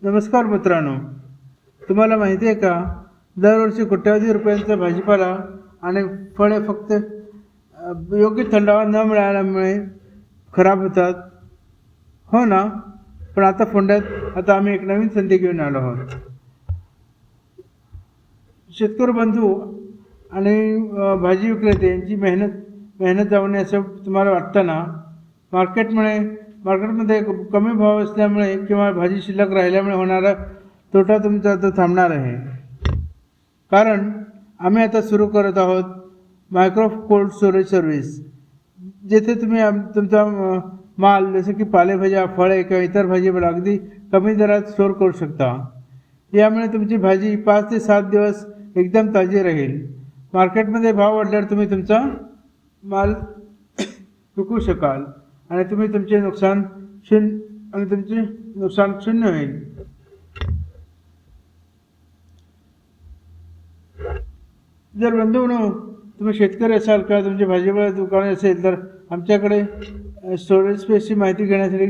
नमस्कार मित्रांनो, तुम्हाला माहिती आहे का, दरवर्षी कोट्यावधी रुपयांचा भाजीपाला आणि फळे फक्त योग्य थंडावा न मिळाल्यामुळे खराब होतात. हो ना. पण आता फोंड्यात आम्ही एक नवीन संधी घेऊन आलो आहोत. शेतकरी बंधू आणि भाजी विक्रेते यांची मेहनत जाऊ नये असं तुम्हाला वाटतं ना. मार्केटमध्ये कमी भाव असल्यामुळे किंवा भाजी शिल्लक राहिल्यामुळे होणारा तोटा तुमचा आता थांबणार आहे. कारण आम्ही आता सुरू करत आहोत मायक्रो कोल्ड स्टोरेज सर्व्हिस, जेथे तुम्ही तुमचा माल जसे की पालेभाज्या, फळे किंवा इतर भाजीपाला अगदी कमी दरात स्टोअर करू शकता. यामुळे तुमची भाजी 5 ते 7 दिवस एकदम ताजी राहील. मार्केटमध्ये भाव वाढल्यावर तुम्ही तुमचा माल विकू शकाल आणि तुमचे नुकसान शून्य होईल. जर बंधूंनो, तुम्ही शेतकरी असाल किंवा तुमची भाजीपाला दुकाने असेल तर आमच्याकडे स्टोरेज स्पेसची माहिती घेण्यासाठी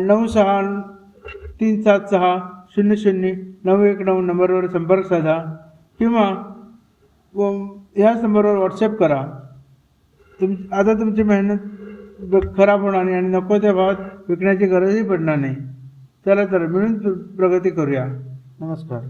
9637600919 नंबरवर संपर्क साधा किंवा ह्याच नंबरवर व्हॉट्सॲप करा. आता तुमची मेहनत खराब होणार नाही आणि नको त्या भावात विकण्याची गरजही पडणार नाही. चला तर मिळून प्रगती करूया. नमस्कार.